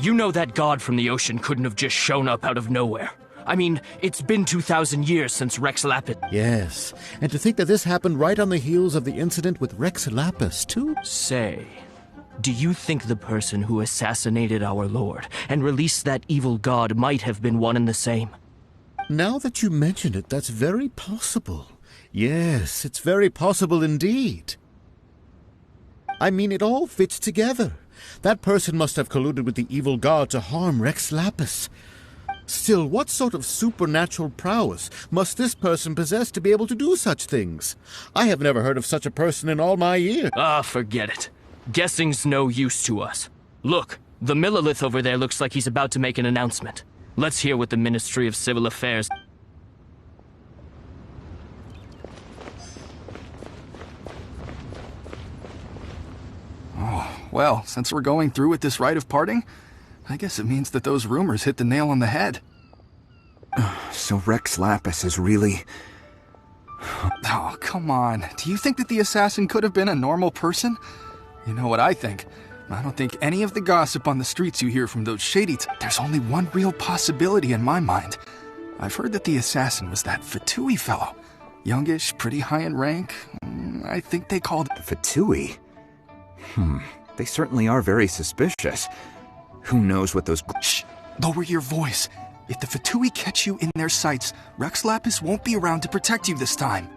You know that god from the ocean couldn't have just shown up out of nowhere. I mean, it's been 2,000 years since Rex Lapis... Yes, and to think that this happened right on the heels of the incident with Rex Lapis, too? Say, do you think the person who assassinated our lord and released that evil god might have been one and the same? Now that you mention it, that's very possible. Yes, it's very possible indeed. I mean, it all fits together. That person must have colluded with the evil god to harm Rex Lapis. Still, what sort of supernatural prowess must this person possess to be able to do such things? I have never heard of such a person in all my years. Ah, forget it. Guessing's no use to us. Look, the Millelith over there looks like he's about to make an announcement. Let's hear what the Ministry of Civil Affairs... Oh, well, since we're going through with this rite of parting, I guess it means that those rumors hit the nail on the head. So Rex Lapis is really... Oh, come on. Do you think that the assassin could have been a normal person? You know what I think. I don't think any of the gossip on the streets you hear from those shady... There's only one real possibility in my mind. I've heard that the assassin was that Fatui fellow. Youngish, pretty high in rank. I think they called... Fatui? They certainly are very suspicious. Who knows what those... Shh! Lower your voice. If the Fatui catch you in their sights, Rex Lapis won't be around to protect you this time.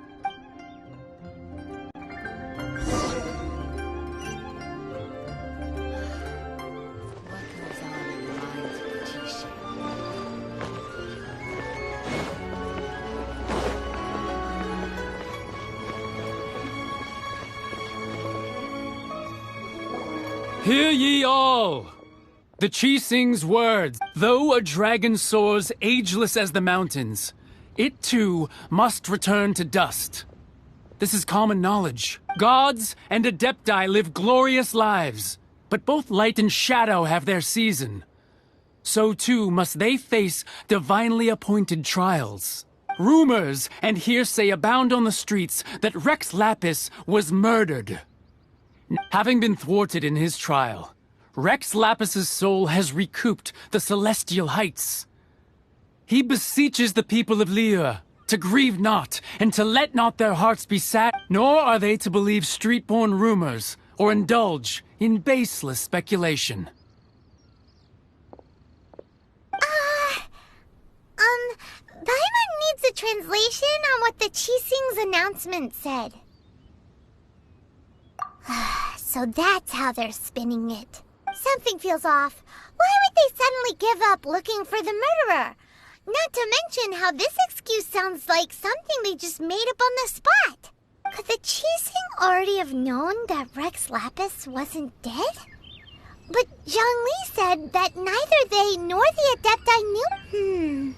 Hear ye all! The Qixing's words. Though a dragon soars ageless as the mountains, it too must return to dust. This is common knowledge. Gods and Adepti live glorious lives, but both light and shadow have their season. So too must they face divinely appointed trials. Rumors and hearsay abound on the streets that Rex Lapis was murdered. Having been thwarted in his trial, Rex Lapis's soul has recouped the celestial heights. He beseeches the people of Liyue to grieve not, and to let not their hearts be sad, nor are they to believe street-born rumors, or indulge in baseless speculation. Paimon needs a translation on what the Qixing's announcement said. So that's how they're spinning it. Something feels off. Why would they suddenly give up looking for the murderer? Not to mention how this excuse sounds like something they just made up on the spot. Could the Qixing already have known that Rex Lapis wasn't dead? But Zhongli said that neither they nor the Adepti knew.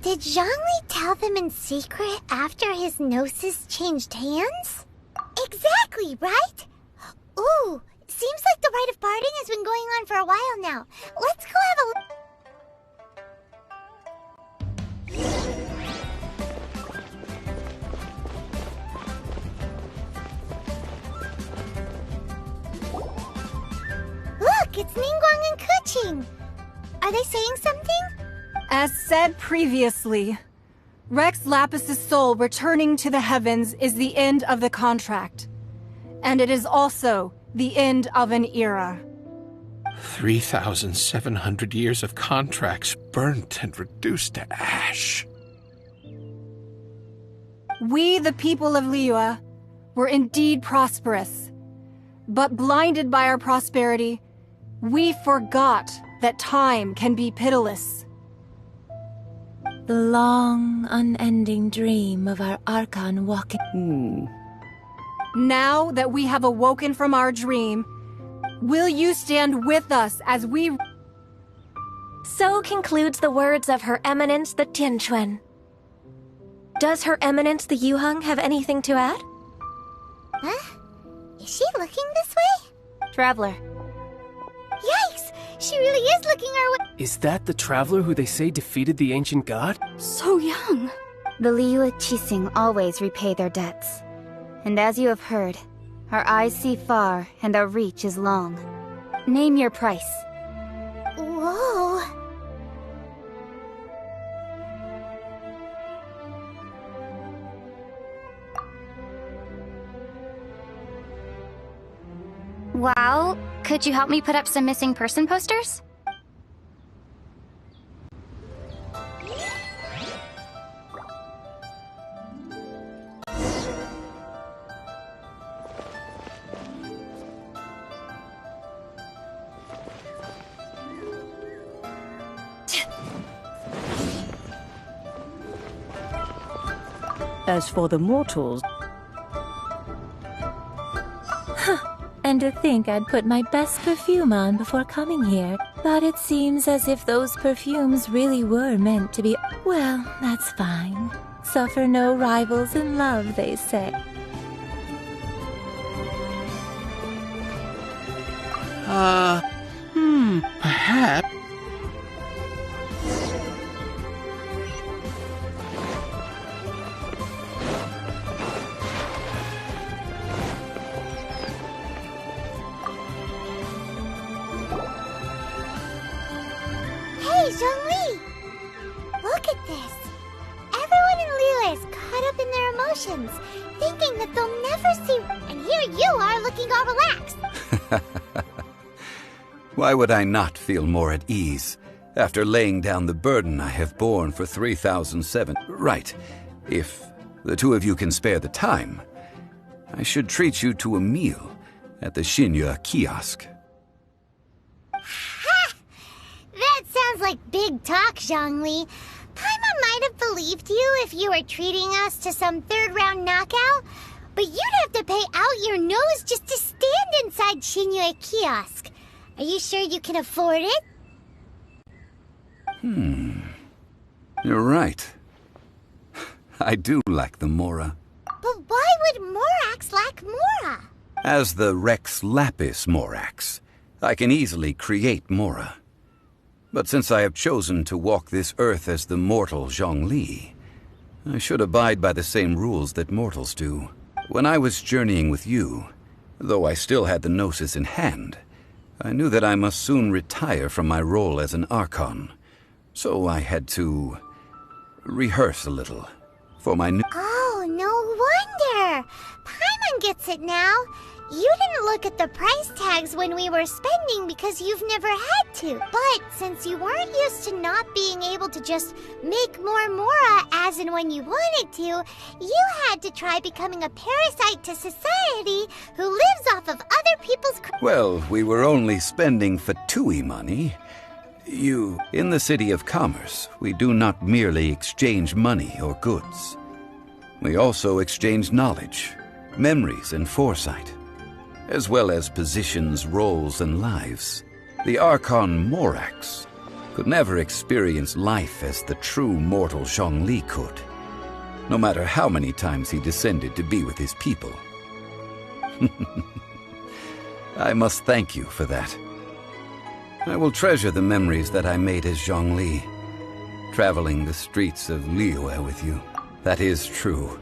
Did Zhongli tell them in secret after his gnosis changed hands? Exactly, right? Ooh, seems like the rite of parting has been going on for a while now. Let's go have a look. Look, it's Ningguang and Keqing. Are they saying something? As said previously, Rex Lapis's soul returning to the heavens is the end of the contract. And it is also the end of an era. 3,700 years of contracts burnt and reduced to ash. We, the people of Liyue, were indeed prosperous. But blinded by our prosperity, we forgot that time can be pitiless. The long, unending dream of our Archon walking... Now that we have awoken from our dream, will you stand with us as we... So concludes the words of Her Eminence the Tianquan. Does Her Eminence the Yuheng have anything to add? Huh? Is she looking this way? Traveler. Yikes! She really is looking our way. Is that the traveler who they say defeated the ancient god? So young. The Liyue Qixing always repay their debts. And as you have heard, our eyes see far and our reach is long. Name your price. Ooh, Whoa. Well, could you help me put up some missing person posters? As for the mortals... And to think I'd put my best perfume on before coming here. But it seems as if those perfumes really were meant to be... Well, that's fine. Suffer no rivals in love, they say. Perhaps... Hey, Zhongli! Look at this. Everyone in Liyue is caught up in their emotions, thinking that they'll never see... And here you are looking all relaxed. Why would I not feel more at ease after laying down the burden I have borne for 3007? Right. If the two of you can spare the time, I should treat you to a meal at the Xinyue kiosk. Ha! That sounds like big talk, Zhongli. Paimon might have believed you if you were treating us to some third-round knockout, but you'd have to pay out your nose just to stand inside Xinyue kiosk. Are you sure you can afford it? You're right. I do lack the Mora. But why would Morax lack Mora? As the Rex Lapis Morax, I can easily create Mora. But since I have chosen to walk this earth as the mortal Zhongli, I should abide by the same rules that mortals do. When I was journeying with you, though I still had the Gnosis in hand, I knew that I must soon retire from my role as an Archon. So I had to rehearse a little for my new... Oh, no wonder! Paimon gets it now. You didn't look at the price tags when we were spending because you've never had to. But since you weren't used to not being able to just make more Mora as and when you wanted to, you had to try becoming a parasite to society who lives off of other people's... Well, we were only spending Fatui money. In the City of Commerce, we do not merely exchange money or goods. We also exchange knowledge, memories, and foresight, as well as positions, roles, and lives. The Archon Morax could never experience life as the true mortal Zhongli could, no matter how many times he descended to be with his people. I must thank you for that. I will treasure the memories that I made as Zhongli, traveling the streets of Liyue with you. That is true.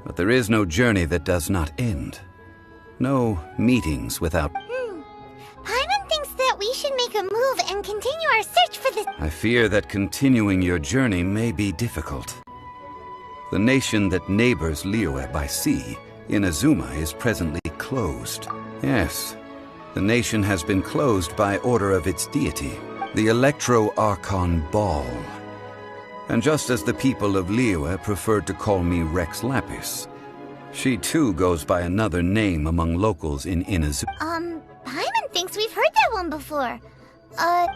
But there is no journey that does not end. No meetings without... Paimon thinks that we should make a move and continue our search for the... I fear that continuing your journey may be difficult. The nation that neighbors Liyue by sea, Inazuma, is presently closed. Yes, the nation has been closed by order of its deity, the Electro-Archon Ball. And just as the people of Liyue preferred to call me Rex Lapis, she too goes by another name among locals in Inazuma. Paimon thinks we've heard that one before.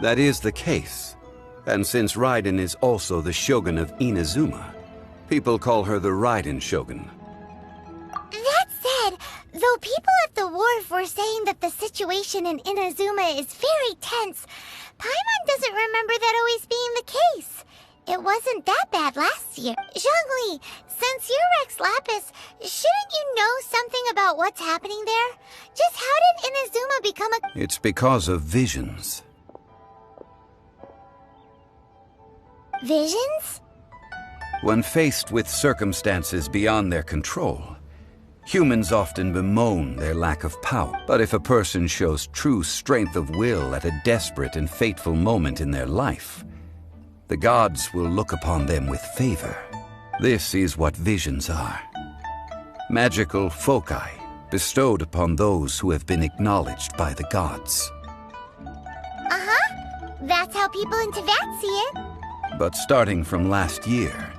That is the case. And since Raiden is also the Shogun of Inazuma, people call her the Raiden Shogun. That said, though people at the wharf were saying that the situation in Inazuma is very tense, Paimon doesn't remember that always being the case. It wasn't that bad last year. Zhongli, since you're Rex Lapis, shouldn't you know something about what's happening there? Just how did Inazuma become a... It's because of visions. Visions? When faced with circumstances beyond their control, Humans often bemoan their lack of power, but if a person shows true strength of will at a desperate and fateful moment in their life, the gods will look upon them with favor. This is what visions are. Magical foci bestowed upon those who have been acknowledged by the gods. That's how people in Teyvat see it. But starting from last year,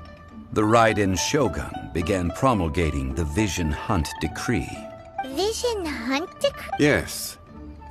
the Raiden Shogun began promulgating the Vision Hunt Decree. Vision Hunt Decree? Yes.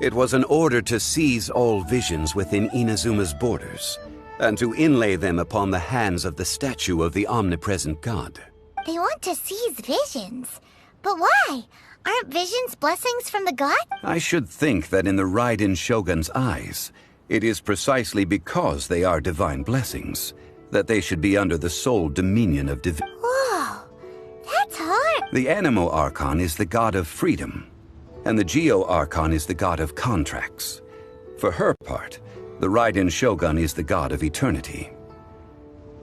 It was an order to seize all visions within Inazuma's borders, and to inlay them upon the hands of the statue of the omnipresent god. They want to seize visions. But why? Aren't visions blessings from the god? I should think that in the Raiden Shogun's eyes, it is precisely because they are divine blessings that they should be under the sole dominion of divinity. Whoa, that's hard. The Anemo Archon is the god of freedom, and the Geo Archon is the god of contracts. For her part, the Raiden Shogun is the god of eternity.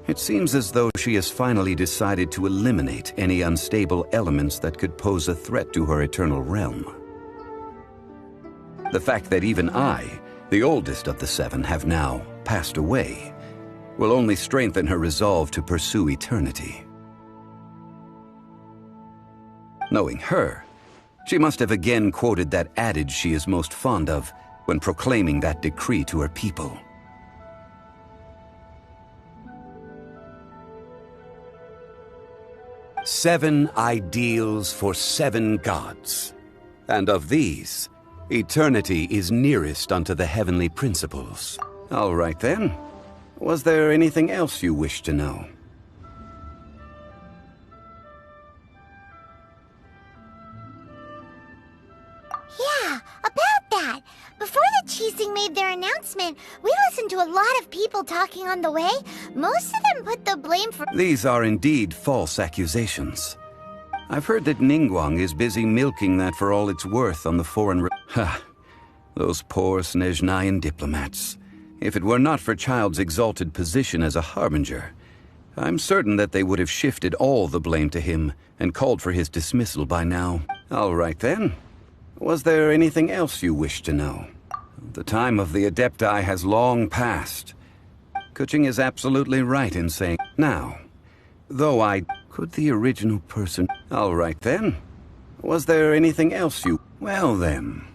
It seems as though she has finally decided to eliminate any unstable elements that could pose a threat to her eternal realm. The fact that even I, the oldest of the seven, have now passed away will only strengthen her resolve to pursue eternity. Knowing her, she must have again quoted that adage she is most fond of when proclaiming that decree to her people. Seven ideals for seven gods, and of these, eternity is nearest unto the heavenly principles. All right then. Was there anything else you wished to know? Yeah, about that. Before the Qixing made their announcement, we listened to a lot of people talking on the way. Most of them put the blame for— These are indeed false accusations. I've heard that Ningguang is busy milking that for all it's worth on the foreign— Ha! Those poor Snezhnayan diplomats. If it were not for Child's exalted position as a harbinger, I'm certain that they would have shifted all the blame to him and called for his dismissal by now. All right then. Was there anything else you wished to know? The time of the Adepti has long passed. Kuching is absolutely right in saying— Now, though could the original person— All right then. Was there anything else you— Well then.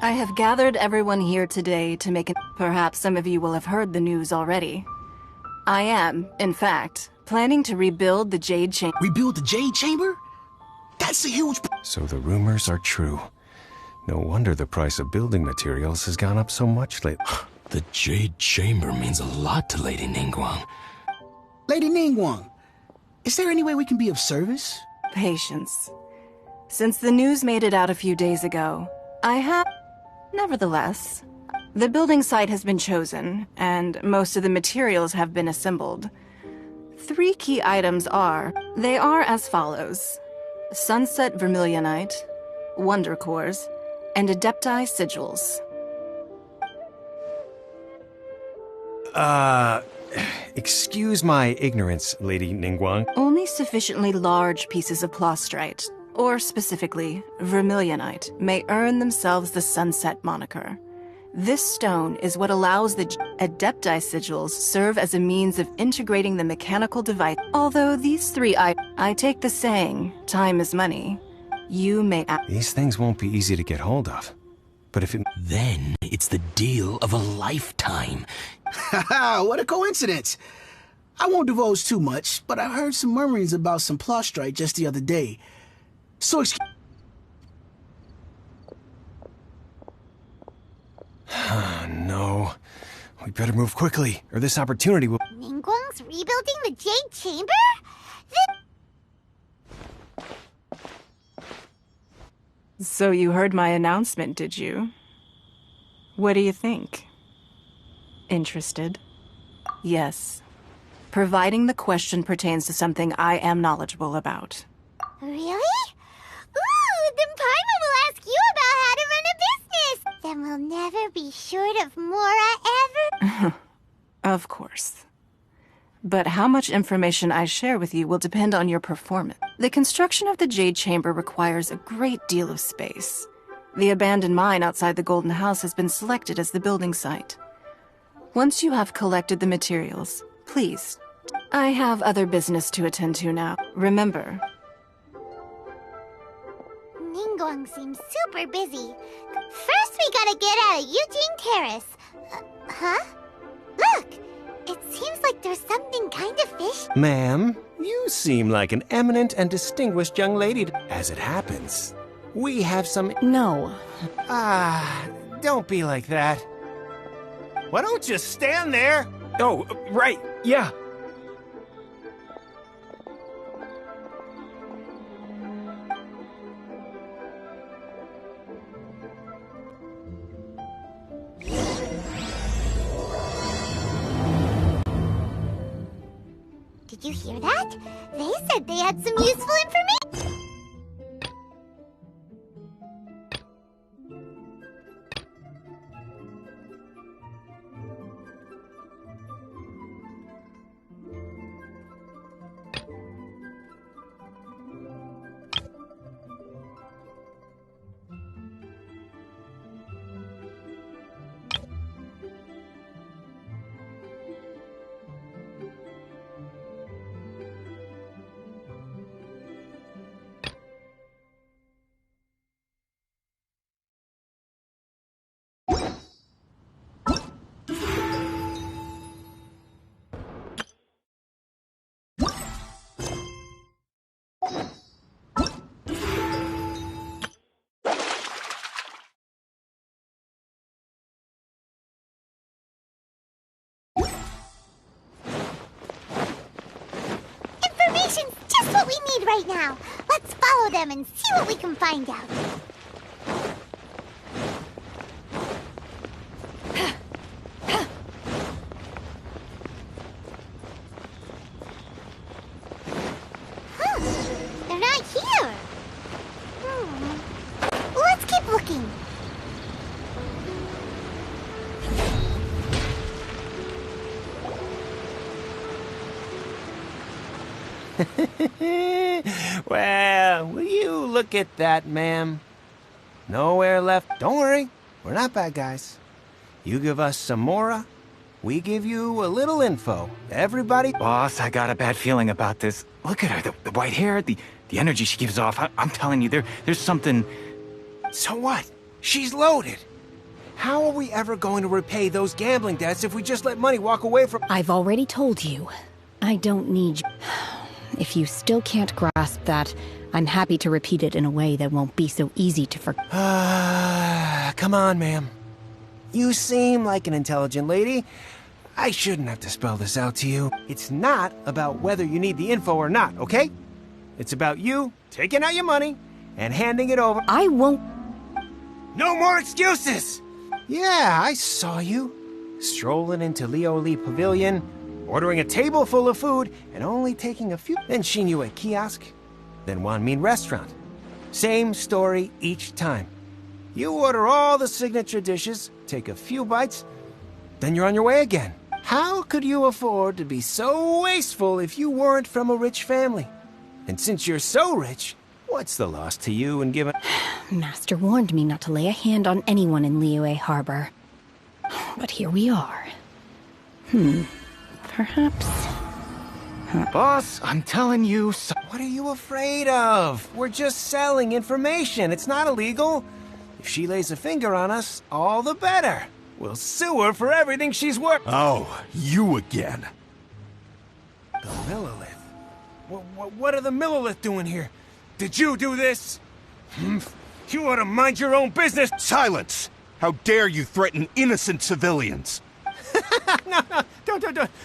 I have gathered everyone here today to make it. Perhaps some of you will have heard the news already. I am, in fact, planning to rebuild the Jade Chamber. Rebuild the Jade Chamber? That's a huge— So the rumors are true. No wonder the price of building materials has gone up so much lately. The Jade Chamber means a lot to Lady Ningguang. Lady Ningguang, is there any way we can be of service? Patience. Since the news made it out a few days ago, I have— Nevertheless, the building site has been chosen, and most of the materials have been assembled. 3 key items are— They are as follows: Sunset Vermilionite, Wonder Cores, and Adepti Sigils. Excuse my ignorance, Lady Ningguang. Only sufficiently large pieces of Plostrite, or specifically, Vermilionite, may earn themselves the Sunset moniker. This stone is what allows the Adepti Sigils serve as a means of integrating the mechanical device. Although these 3 I take the saying, time is money. You may— These things won't be easy to get hold of. But if it— Then it's the deal of a lifetime. Haha, what a coincidence. I won't divulge too much, but I heard some murmurings about some Plostrite just the other day. So No. We better move quickly, or this opportunity will... Ningguang's rebuilding the Jade Chamber? So you heard my announcement, did you? What do you think? Interested? Yes. Providing the question pertains to something I am knowledgeable about. Really? Ooh, then Paimon will ask you about how to run a business! Then we'll never be short of Mora ever? Of course. But how much information I share with you will depend on your performance. The construction of the Jade Chamber requires a great deal of space. The abandoned mine outside the Golden House has been selected as the building site. Once you have collected the materials, please. I have other business to attend to now. Remember. Ningguang seems super busy. First we gotta get out of Eugene Terrace. Huh? Look! It seems like there's something kind of fishy. Ma'am, you seem like an eminent and distinguished young lady. As it happens, we have some... No. Don't be like that. Why don't you stand there? Oh, right, yeah. Did you hear that? They said they had some useful information. Information's just what we need right now. Let's follow them and see what we can find out. Huh, they're not here. Let's keep looking. Well, will you look at that, ma'am? Nowhere left. Don't worry, we're not bad guys. You give us some Mora, we give you a little info. Everybody... Boss, I got a bad feeling about this. Look at her, the white hair, the energy she gives off. I'm telling you, there's something... So what? She's loaded. How are we ever going to repay those gambling debts if we just let money walk away from... I've already told you. I don't need you. If you still can't grasp that, I'm happy to repeat it in a way that won't be so easy to forget. Come on, ma'am. You seem like an intelligent lady. I shouldn't have to spell this out to you. It's not about whether you need the info or not, okay? It's about you taking out your money and handing it over. I won't... No more excuses! Yeah, I saw you. Strolling into Leo Lee Pavilion, ordering a table full of food, and only taking a few... Then Xinyue Kiosk, then Wanmin Restaurant. Same story each time. You order all the signature dishes, take a few bites, then you're on your way again. How could you afford to be so wasteful if you weren't from a rich family? And since you're so rich, what's the loss to you in giving... Master warned me not to lay a hand on anyone in Liyue Harbor. But here we are. Perhaps... Boss, I'm telling you... What are you afraid of? We're just selling information. It's not illegal. If she lays a finger on us, all the better. We'll sue her for everything she's worth. Oh, you again. The Millelith. What are the Millelith doing here? Did you do this? You ought to mind your own business. Silence! How dare you threaten innocent civilians? No,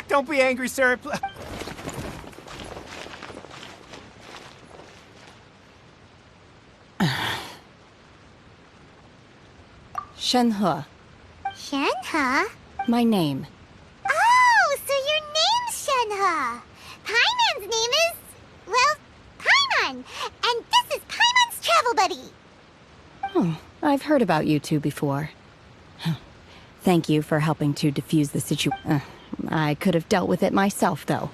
don't be angry, sir. Shenhe. Shenhe? My name. Oh, so your name's Shenhe. Paimon's name is, well, Paimon. And this is Paimon's travel buddy. Oh, I've heard about you two before. Thank you for helping to defuse the situation. I could have dealt with it myself, though.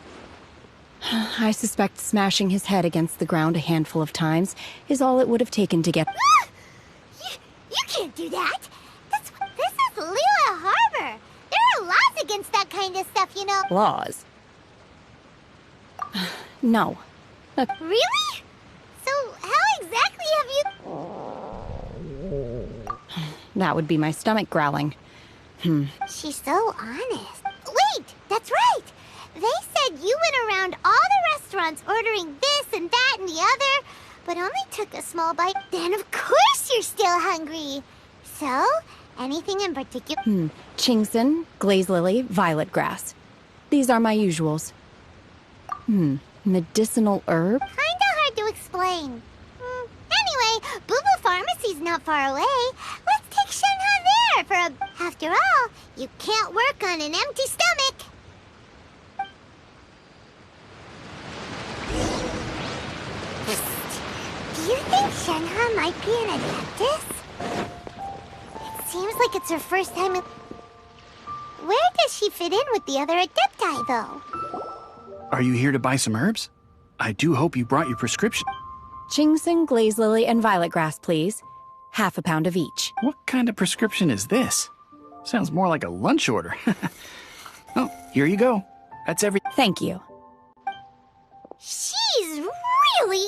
I suspect smashing his head against the ground a handful of times is all it would have taken to get... You can't do that. This is Liyue Harbor. There are laws against that kind of stuff, you know. Laws? No. Really? So how exactly have you... That would be my stomach growling. She's so honest. Wait, that's right. They said you went around all the restaurants ordering this and that and the other, but only took a small bite. Then of course you're still hungry. So, anything in particular? Qingsen, glaze lily, violet grass. These are my usuals. Medicinal herb? Kinda hard to explain. Anyway, Boo Boo Pharmacy's not far away. Let's take Shenhe there for a... After all, you can't work on an empty stomach. Do you think Shenhe might be an Adeptus? It seems like it's her first time in... Where does she fit in with the other Adepti, though? Are you here to buy some herbs? I do hope you brought your prescription. Qingsen, glaze lily, and violet grass, please. Half a pound of each. What kind of prescription is this? Sounds more like a lunch order. Oh, here you go. That's every... Thank you. She's really...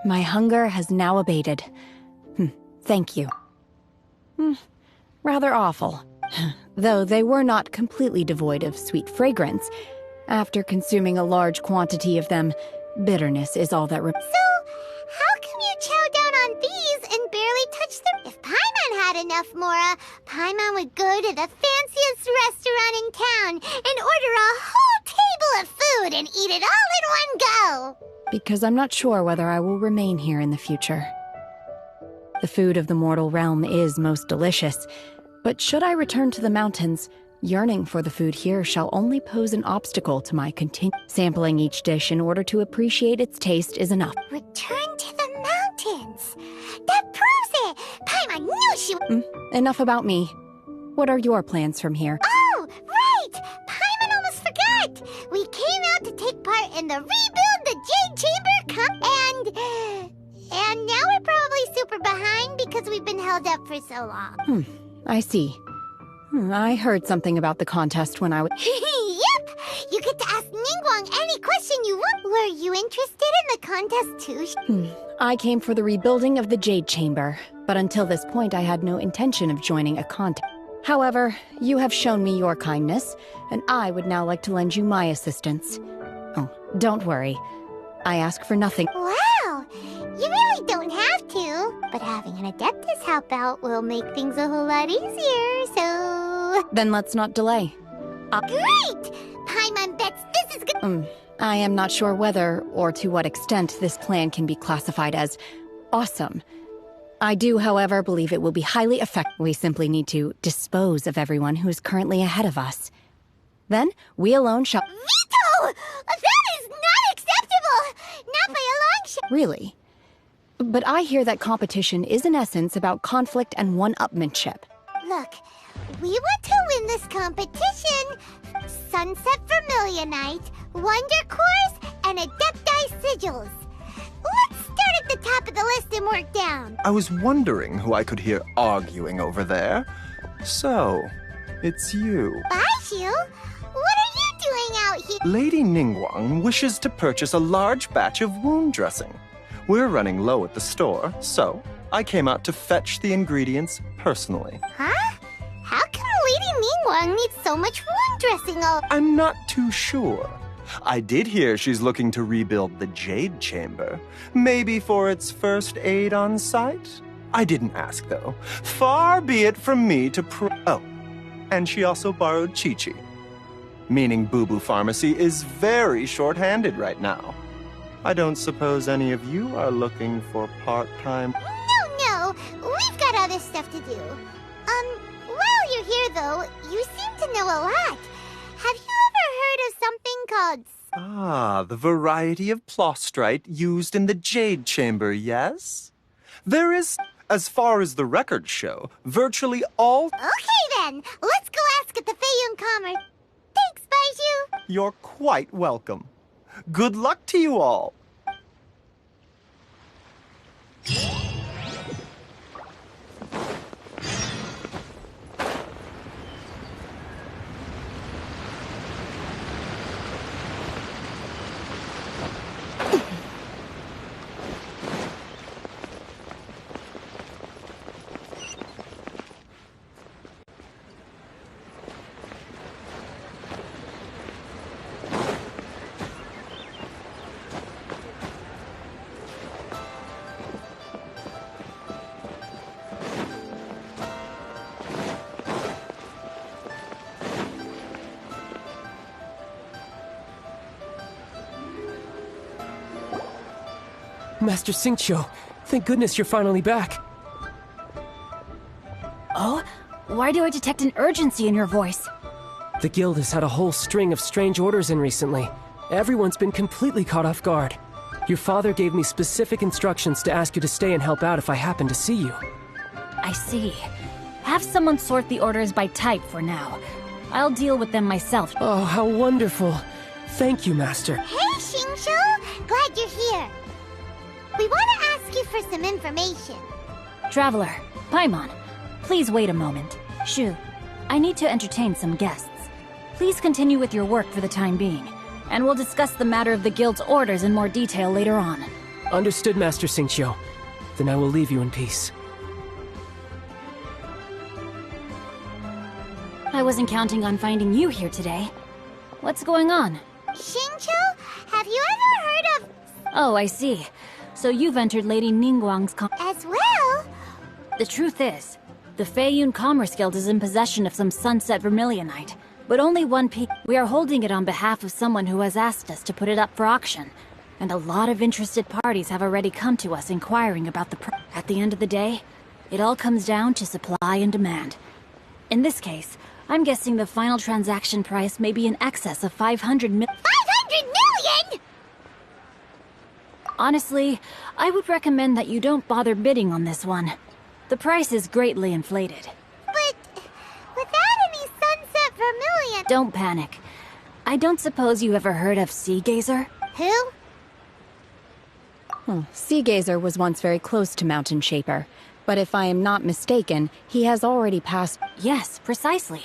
My hunger has now abated. Thank you. Rather awful. Though they were not completely devoid of sweet fragrance. After consuming a large quantity of them, bitterness is all that So, how come you chow down on these and barely touch them? If Paimon had enough, Mora, Paimon would go to the fanciest restaurant in town and order a whole table of food and eat it all in one go. Because I'm not sure whether I will remain here in the future. The food of the mortal realm is most delicious, but should I return to the mountains, yearning for the food here shall only pose an obstacle to my sampling each dish in order to appreciate its taste is enough. Return to the mountains. That proves it. Paimon knew she... Enough about me. What are your plans from here? Oh, right! Paimon almost forgot. We came out to take part in the Rebuild the Jade Chamber and now we're probably super behind because we've been held up for so long. I see. I heard something about the contest when I was... Yep! You get to ask Ningguang any question you want. Were you interested in the contest too? I came for the rebuilding of the Jade Chamber, but until this point I had no intention of joining a contest. However, you have shown me your kindness, and I would now like to lend you my assistance. Oh, don't worry. I ask for nothing. Wow! You really don't have to, but having an Adeptus help out will make things a whole lot easier, so... Then let's not delay. Great! Paimon bets this is good. I am not sure whether, or to what extent, this plan can be classified as awesome. I do, however, believe it will be highly effective. We simply need to dispose of everyone who is currently ahead of us. Then, we alone shall... Veto! That is not acceptable! Not by a long shot. Really? But I hear that competition is in essence about conflict and one-upmanship. Look, we want to win this competition. Sunset Vermilionite, Wonder Cores, and Adepti Sigils. Let's start at the top of the list and work down. I was wondering who I could hear arguing over there. So, it's you. Baizhu? What are you doing out here? Lady Ningguang wishes to purchase a large batch of wound dressing. We're running low at the store, so I came out to fetch the ingredients personally. Huh? How come Lady Ningguang needs so much wound dressing all... I'm not too sure. I did hear she's looking to rebuild the Jade Chamber. Maybe for its first aid on site? I didn't ask, though. Far be it from me to Oh, and she also borrowed Chi-Chi. Meaning Boo Boo Pharmacy is very short-handed right now. I don't suppose any of you are looking for part-time... No, we've got other stuff to do. While you're here, though, you seem to know a lot. Have you ever heard of something called... Ah, the variety of plostrite used in the Jade Chamber, yes? There is, as far as the records show, virtually all... Okay, then. Let's go ask at the Feiyun Commerce. Thanks, Baizhu. You're quite welcome. Good luck to you all. Master Xingqiu, thank goodness you're finally back. Oh? Why do I detect an urgency in your voice? The guild has had a whole string of strange orders in recently. Everyone's been completely caught off guard. Your father gave me specific instructions to ask you to stay and help out if I happen to see you. I see. Have someone sort the orders by type for now. I'll deal with them myself. Oh, how wonderful. Thank you, Master. Hey, Xingqiu! Glad you're here. We want to ask you for some information. Traveler, Paimon, please wait a moment. Shu, I need to entertain some guests. Please continue with your work for the time being, and we'll discuss the matter of the guild's orders in more detail later on. Understood, Master Xingqiu. Then I will leave you in peace. I wasn't counting on finding you here today. What's going on? Xingqiu, have you ever heard of... Oh, I see. So you've entered Lady Ningguang's As well? The truth is, the Feiyun Commerce Guild is in possession of some Sunset Vermilionite, but only one piece. We are holding it on behalf of someone who has asked us to put it up for auction, and a lot of interested parties have already come to us inquiring about the At the end of the day, it all comes down to supply and demand. In this case, I'm guessing the final transaction price may be in excess of 500 million. 500 million?! Honestly, I would recommend that you don't bother bidding on this one. The price is greatly inflated. But without any Sunset Vermilion... Don't panic. I don't suppose you ever heard of Seagazer? Who? Seagazer was once very close to Mountain Shaper, but if I am not mistaken, he has already passed... Yes, precisely.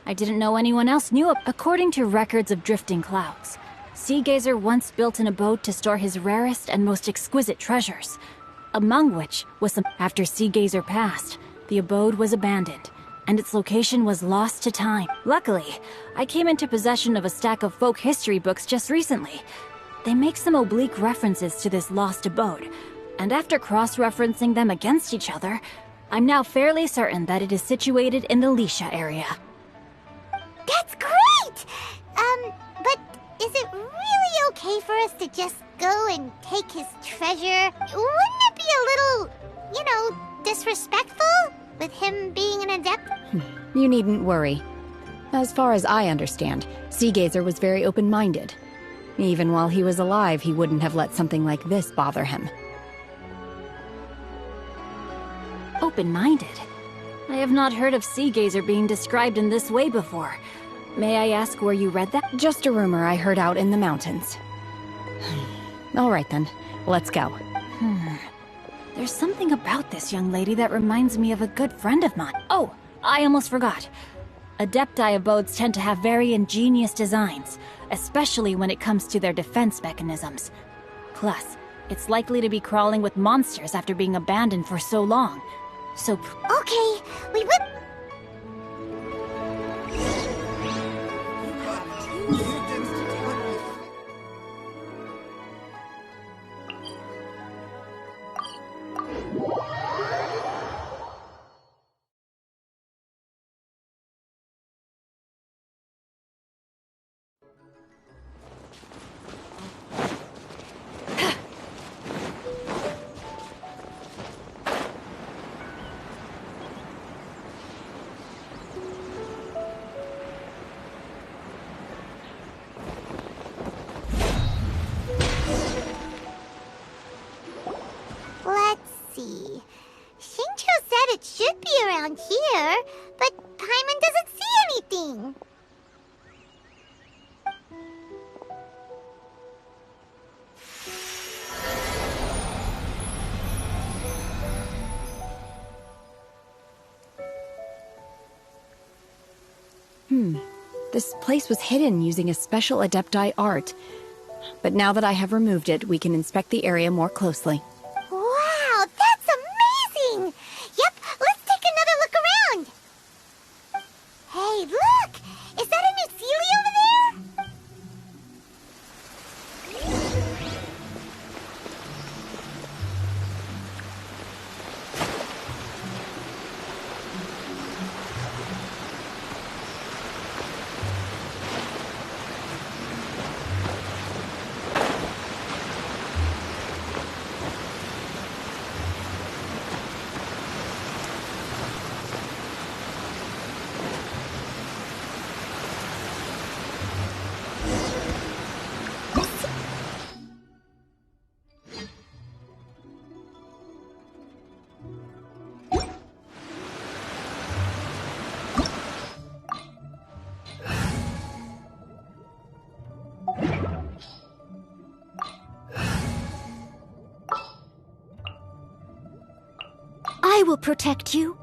I didn't know anyone else knew it. According to records of Drifting Clouds, Seagazer once built an abode to store his rarest and most exquisite treasures, among which was some... After Seagazer passed, the abode was abandoned, and its location was lost to time. Luckily, I came into possession of a stack of folk history books just recently. They make some oblique references to this lost abode, and after cross-referencing them against each other, I'm now fairly certain that it is situated in the Lisha area. That's great! But is it really okay for us to just go and take his treasure? Wouldn't it be a little, disrespectful? With him being an adept? You needn't worry. As far as I understand, Seagazer was very open-minded. Even while he was alive, he wouldn't have let something like this bother him. Open-minded? I have not heard of Seagazer being described in this way before. May I ask where you read that? Just a rumor I heard out in the mountains. All right then, let's go. There's something about this young lady that reminds me of a good friend of mine. Oh, I almost forgot. Adepti abodes tend to have very ingenious designs, especially when it comes to their defense mechanisms. Plus, it's likely to be crawling with monsters after being abandoned for so long. So... Okay, we would... around here, but Paimon doesn't see anything. This place was hidden using a special Adepti art. But now that I have removed it, we can inspect the area more closely. Wow, that's amazing! Yep, let's take another look around. Hey, look! Is that a new Seelie over there? I will protect you.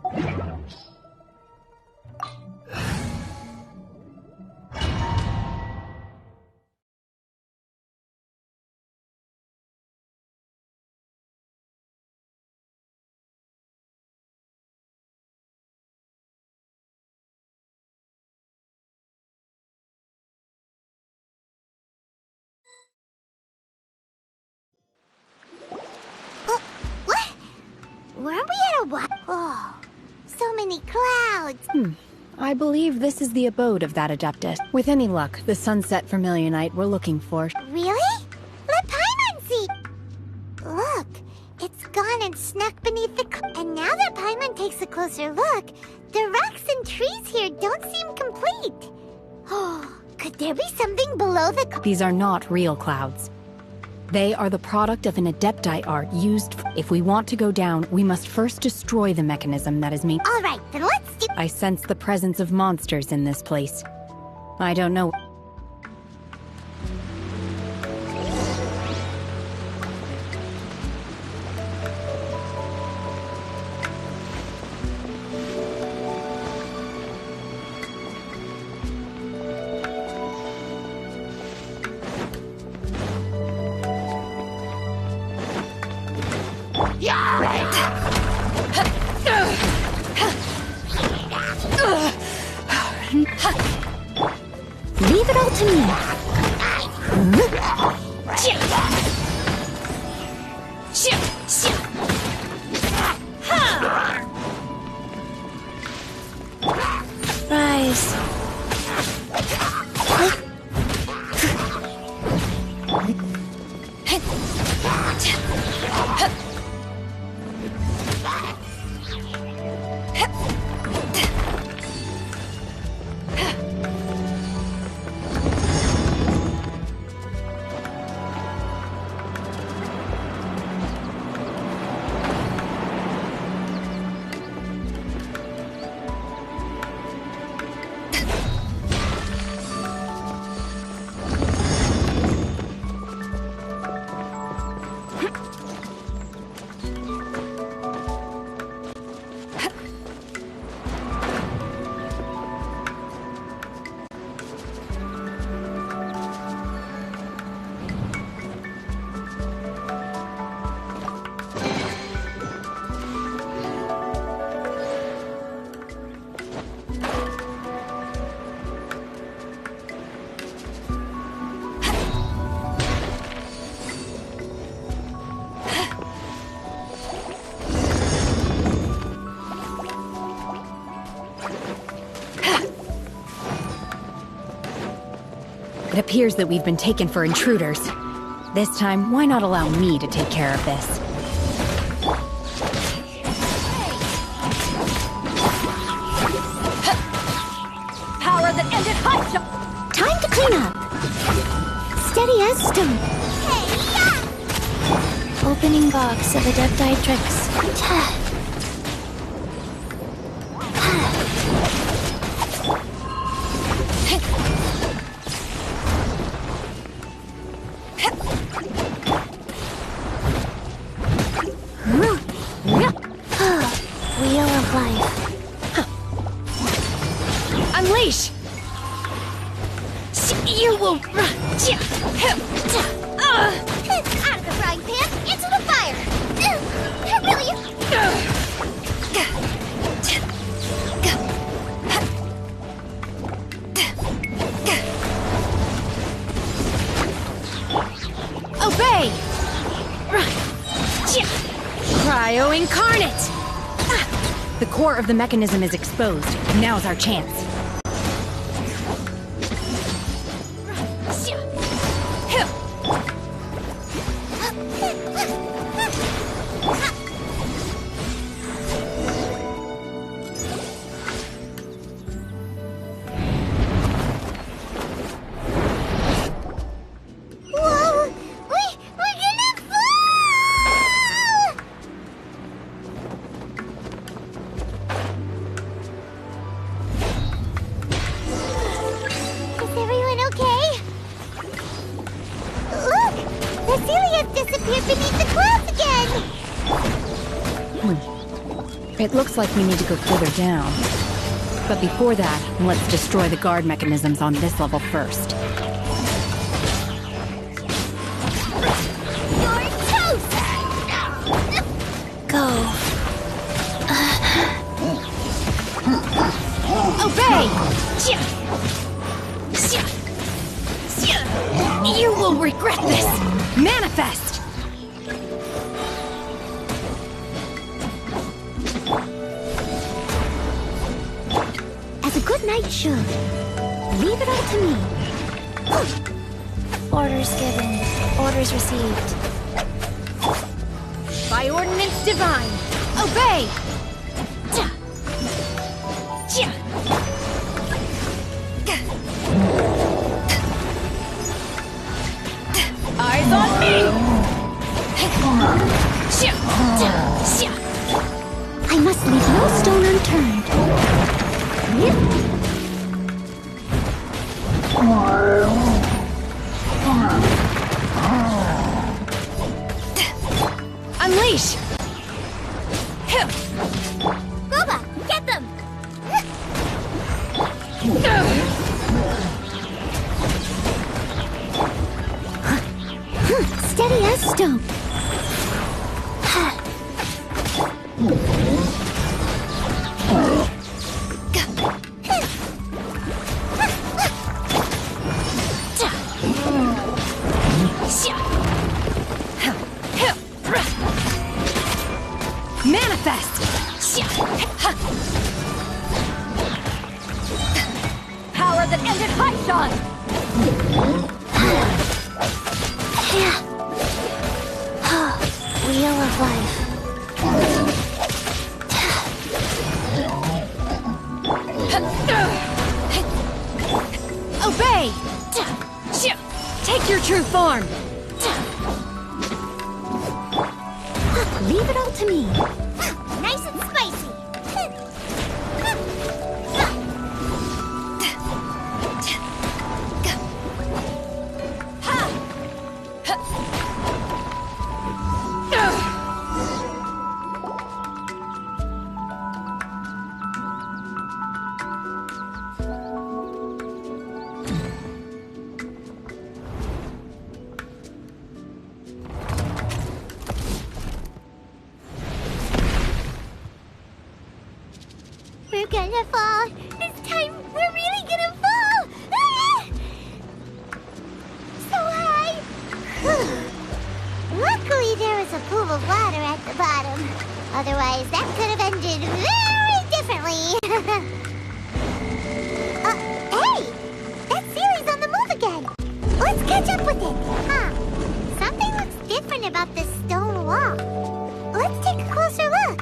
Weren't we at a what? Oh, so many clouds. I believe this is the abode of that Adeptus. With any luck, the sunset Vermilionite we're looking for. Really? Let Paimon see. Look, it's gone and snuck beneath the and now that Paimon takes a closer look, the rocks and trees here don't seem complete. Oh, could there be something below the These are not real clouds. They are the product of an Adepti art used. If we want to go down, we must first destroy the mechanism that is All right, then let's do. I sense the presence of monsters in this place. I don't know. Leave it all to me. Rise. It appears that we've been taken for intruders. This time, why not allow me to take care of this? Power that ended hot. Time to clean up. Steady as stone. Opening box of Adepti tricks. Unleash! You will... Out of the frying pan, into the fire! Really? Obey! Cryo Incarnate! The core of the mechanism is exposed. Now's our chance. It looks like we need to go further down. But before that, let's destroy the guard mechanisms on this level first. You're toast! Go. Obey! You will regret this! Manifest! Knight should. Leave it all to me. Orders given. Orders received. By ordinance divine, obey! Eyes on me! I must leave no stone unturned. Unleash! Boba, get them! Steady as stone. Manifest! Power that ended Haishan! Wheel of life. Obey! Take your true form! Leave it all to me. Nice and spicy. We're gonna fall. This time, we're really gonna fall. Ah! So high. Luckily, there was a pool of water at the bottom. Otherwise, that could have ended very differently. Hey! That Sealy's on the move again. Let's catch up with it. Huh. Something looks different about this stone wall. Let's take a closer look.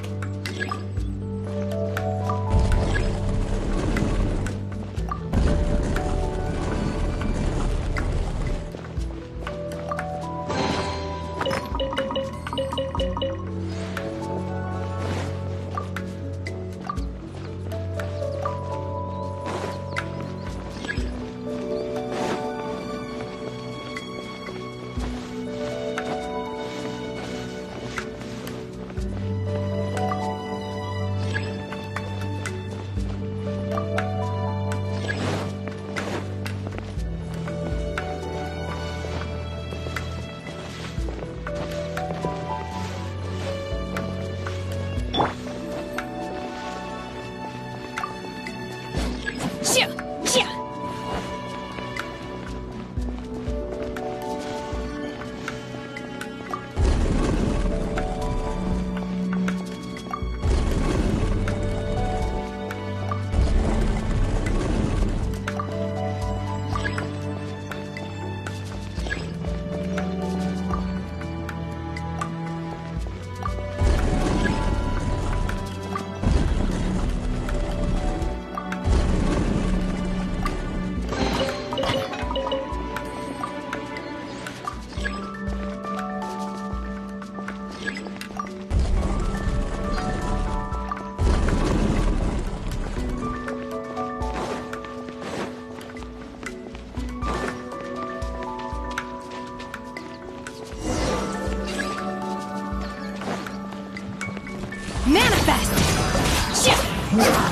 Manifest!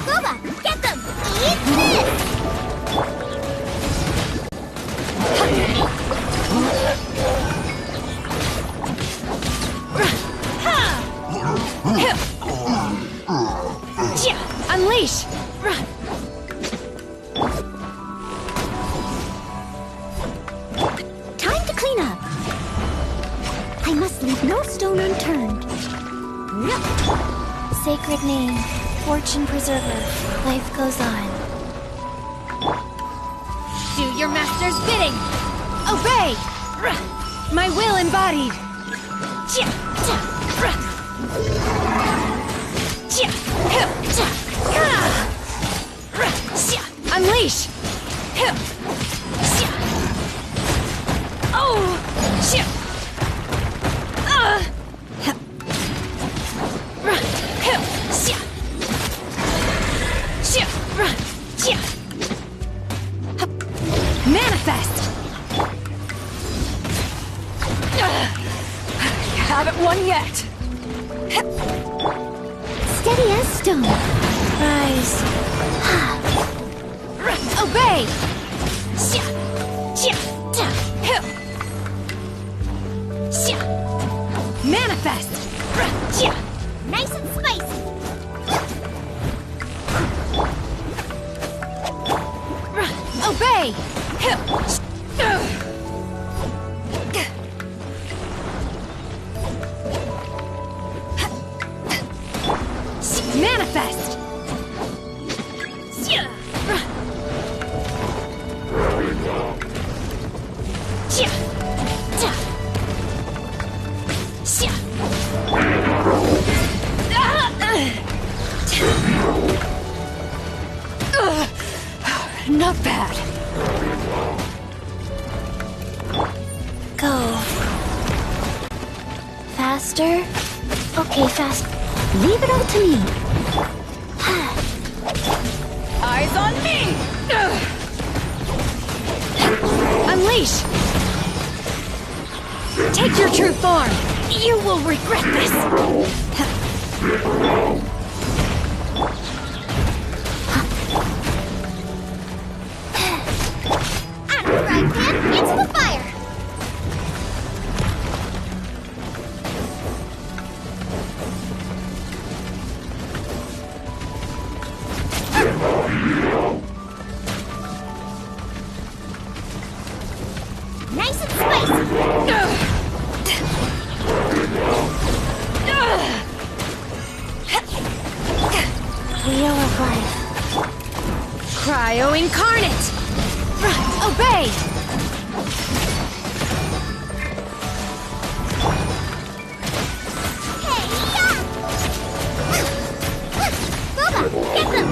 Booba, get them! Eat this! Unleash! Time to clean up. I must leave no stone unturned. Sacred name, fortune preserver, life goes on. Do your master's bidding! Obey! My will embodied! Unleash! Oh! Manifest! Haven't won yet! Steady as stone. Rise. Obey! Manifest! Nice and spicy! Obey! Manifest! Not bad. Go. Faster? Okay, fast. Leave it all to me. Eyes on me! Unleash! Take your true form! You will regret this! Out of the frying pan, into the fire! Nice and spicy! Wheel of life. Cryo incarnate! Obey! Booba, get them!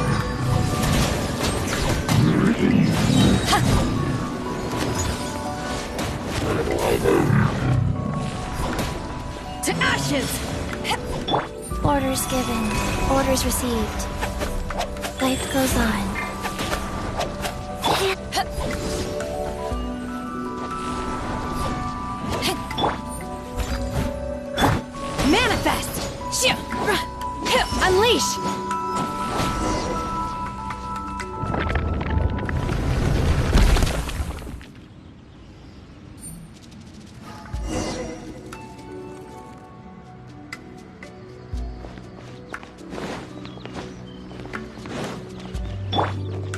To ashes! Orders given. Orders received. Life goes on. Manifest! Unleash!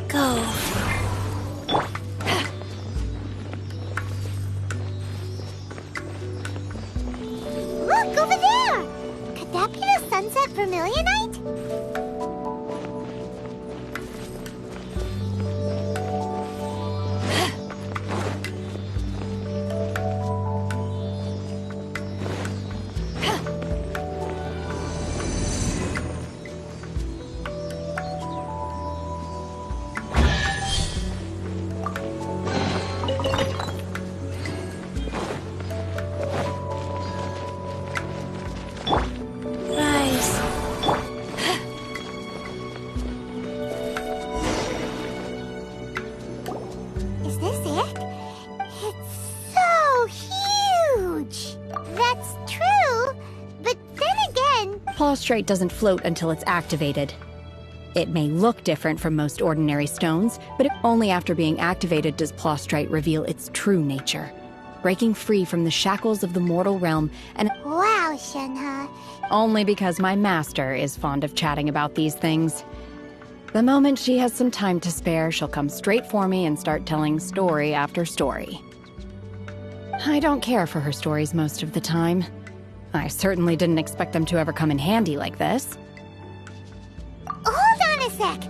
go. Look, over there! Could that be the Sunset Vermilionite? Plaustrite doesn't float until it's activated. It may look different from most ordinary stones, but only after being activated does Plaustrite reveal its true nature, breaking free from the shackles of the mortal realm and— Wow, Shenhe. Only because my master is fond of chatting about these things. The moment she has some time to spare, she'll come straight for me and start telling story after story. I don't care for her stories most of the time. I certainly didn't expect them to ever come in handy like this. Hold on a sec!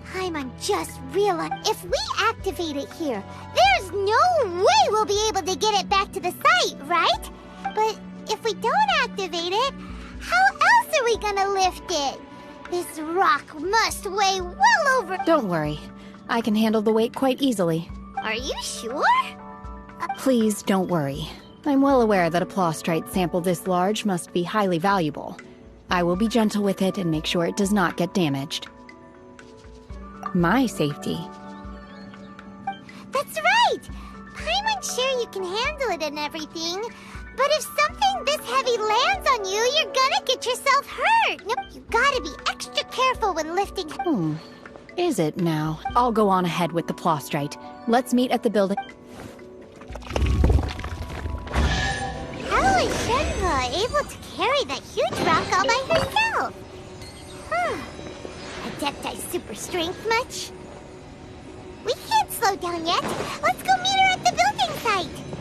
Paimon just realized if we activate it here, there's no way we'll be able to get it back to the site, right? But if we don't activate it, how else are we gonna lift it? This rock must weigh well over— Don't worry. I can handle the weight quite easily. Are you sure? Please don't worry. I'm well aware that a Plaustrite sample this large must be highly valuable. I will be gentle with it and make sure it does not get damaged. My safety. That's right! Paimon's sure you can handle it and everything, but if something this heavy lands on you, you're gonna get yourself hurt! You gotta be extra careful when lifting— Is it now? I'll go on ahead with the Plaustrite. Let's meet at the building— How is Shenhe able to carry that huge rock all by herself? Adepti super strength much? We can't slow down yet. Let's go meet her at the building site.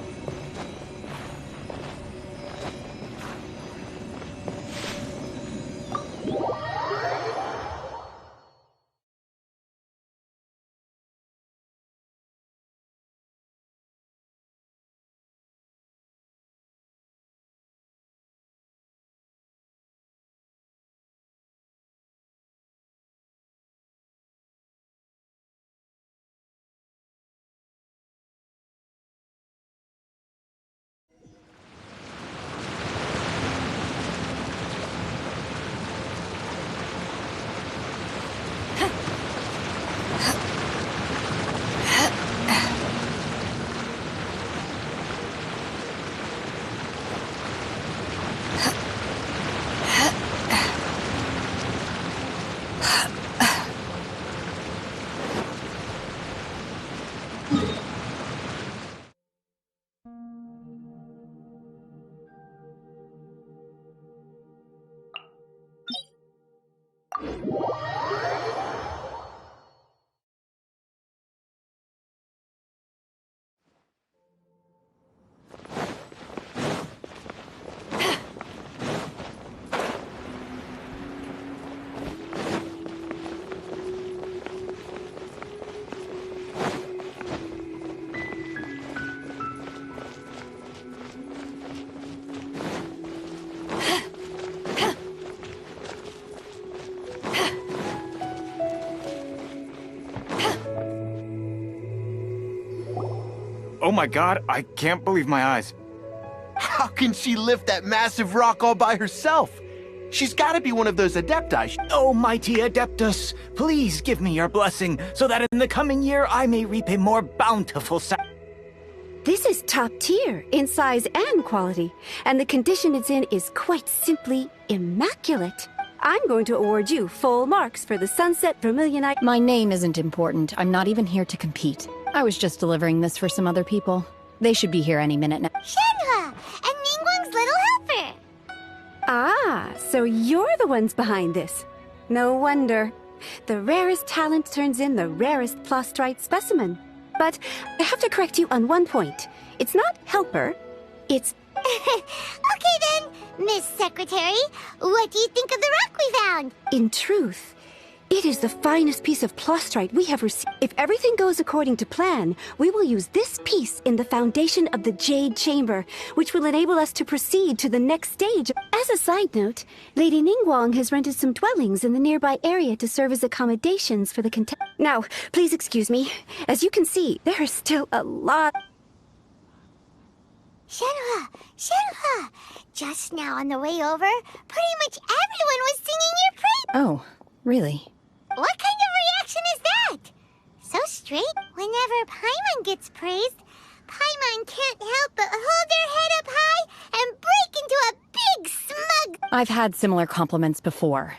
Oh my god, I can't believe my eyes. How can she lift that massive rock all by herself? She's gotta be one of those Adepti. Oh, mighty Adeptus, please give me your blessing, so that in the coming year I may reap a more bountiful This is top tier in size and quality, and the condition it's in is quite simply immaculate. I'm going to award you full marks for the Sunset Vermilionite. My name isn't important. I'm not even here to compete. I was just delivering this for some other people. They should be here any minute now. Shenhe! And Ningguang's little helper! Ah, so you're the ones behind this. No wonder. The rarest talent turns in the rarest Plostrite specimen. But I have to correct you on one point. It's not helper, it's... Okay then, Miss Secretary, what do you think of the rock we found? In truth, it is the finest piece of Plostrite we have received. If everything goes according to plan, we will use this piece in the foundation of the Jade Chamber, which will enable us to proceed to the next stage. As a side note, Lady Ningguang has rented some dwellings in the nearby area to serve as accommodations for the Now, please excuse me. As you can see, there is still a lot... Shenhua! Shenhua! Just now on the way over, pretty much everyone was singing your praise! Oh, really? What kind of reaction is that? So straight. Whenever Paimon gets praised, Paimon can't help but hold their head up high and break into a big smug... I've had similar compliments before.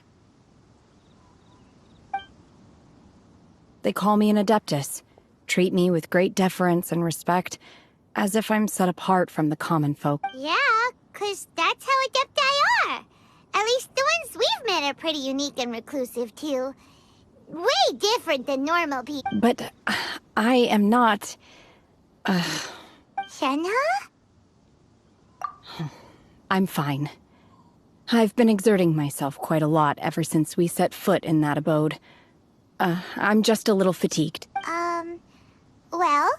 They call me an Adeptus, treat me with great deference and respect, as if I'm set apart from the common folk. Yeah, 'cause that's how Adepti are. At least the ones we've met are pretty unique and reclusive, too. Way different than normal people. But I am not... Shenhua? I'm fine. I've been exerting myself quite a lot ever since we set foot in that abode. I'm just a little fatigued. Well,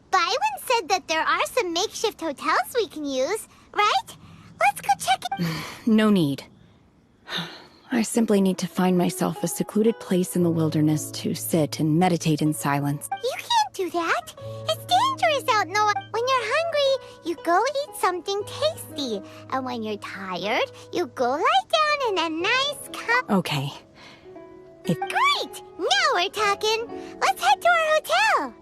Byron said that there are some makeshift hotels we can use, right? Let's go check it. No need. I simply need to find myself a secluded place in the wilderness to sit and meditate in silence. You can't do that. It's dangerous out in the... When you're hungry, you go eat something tasty. And when you're tired, you go lie down in a nice cup... Okay. Great! Now we're talking. Let's head to our hotel.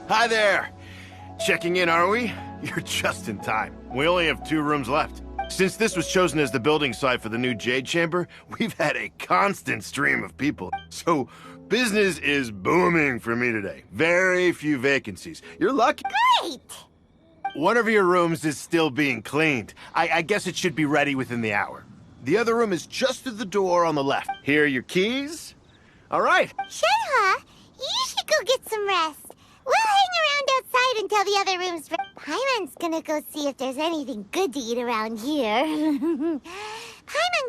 Hi there! Checking in, are we? You're just in time. We only have 2 rooms left. Since this was chosen as the building site for the new Jade Chamber, we've had a constant stream of people. So, business is booming for me today. Very few vacancies. You're lucky. Great! One of your rooms is still being cleaned. I guess it should be ready within the hour. The other room is just through the door on the left. Here are your keys. All right. Shenhua, you should go get some rest. We'll hang around outside until the other room's ready. Paimon's gonna go see if there's anything good to eat around here. Paimon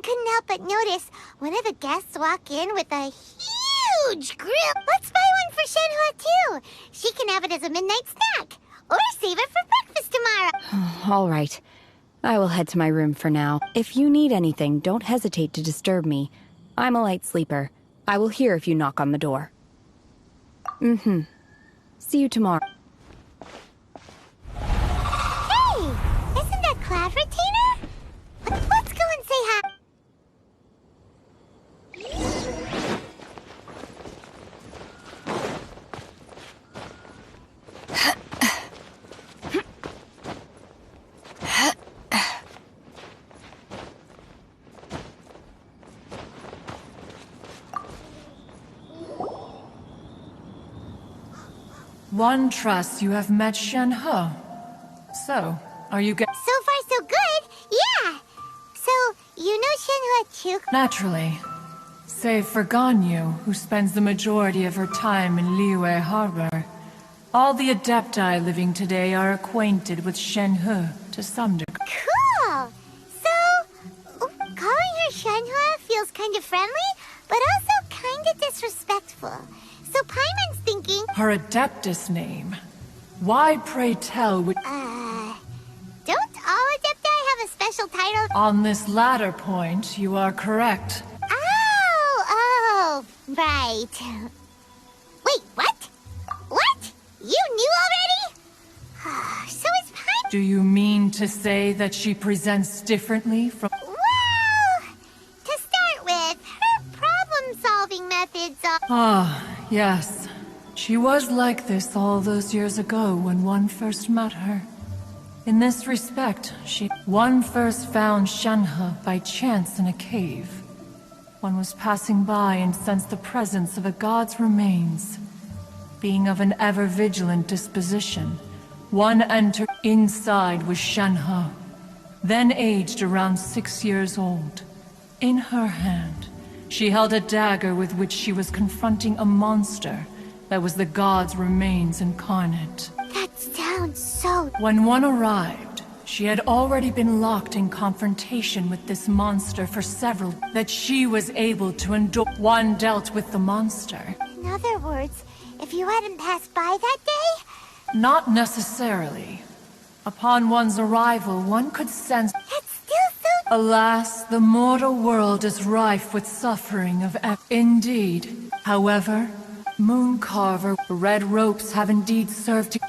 couldn't help but notice one of the guests walk in with a huge grill. Let's buy one for Shenhua, too. She can have it as a midnight snack. Or save it for breakfast tomorrow. All right. I will head to my room for now. If you need anything, don't hesitate to disturb me. I'm a light sleeper. I will hear if you knock on the door. See you tomorrow. Hey! Isn't that Cloud Retainer? Let's go and say hi. One trusts you have met Shenhe. So, are you So far, so good. Yeah. So, you know Shenhua too? Naturally. Save for Ganyu, who spends the majority of her time in Liyue Harbor. All the Adepti living today are acquainted with Shenhe to some degree. Cool. So, calling her Shenhua feels kind of friendly, but also kind of disrespectful. So Paimon's thinking... Her Adeptus name. Why, pray tell, would... Don't all Adepti have a special title? On this latter point, you are correct. Oh, right. Wait, what? What? You knew already? So is Paimon... Do you mean to say that she presents differently from... Well, to start with, her problem-solving methods are... Ah, yes. She was like this all those years ago when one first met her. In this respect, one first found Shenhe by chance in a cave. One was passing by and sensed the presence of a god's remains. Being of an ever-vigilant disposition, one entered. Inside was Shenhe, then aged around 6 years old. In her hand, she held a dagger with which she was confronting a monster that was the god's remains incarnate. That sounds so... When one arrived, she had already been locked in confrontation with this monster for several... that she was able to endure. One dealt with the monster. In other words, if you hadn't passed by that day? Not necessarily. Upon one's arrival, one could sense... That's still so... Alas, the mortal world is rife with suffering of... Indeed. However, Mooncarver, red ropes have indeed served to...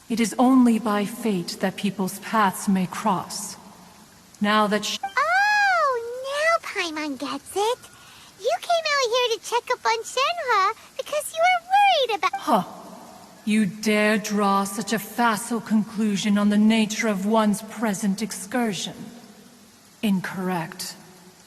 It is only by fate that people's paths may cross. Now that Oh, now Paimon gets it. You came out here to check up on Shenhe because you were worried about... Huh. You dare draw such a facile conclusion on the nature of one's present excursion? Incorrect.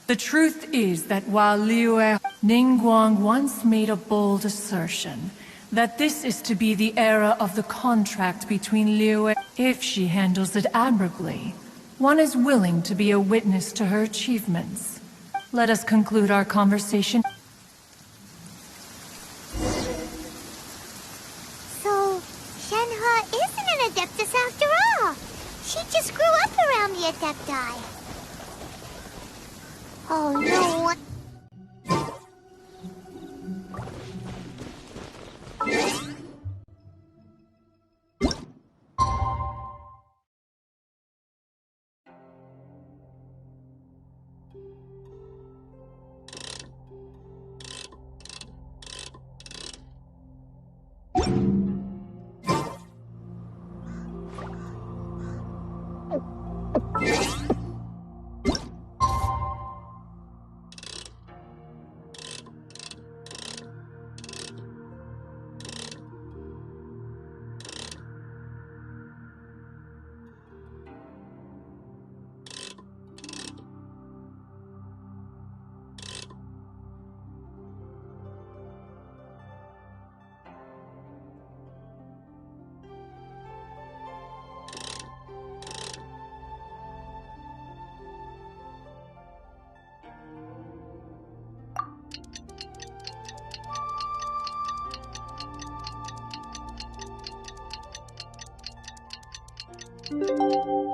The truth is that while Liyue Ningguang once made a bold assertion that this is to be the era of the contract between Liyue, if she handles it admirably, one is willing to be a witness to her achievements. Let us conclude our conversation. So, Shenhe isn't an Adeptus after all. She just grew up around the Adepti. Oh no. Thank you.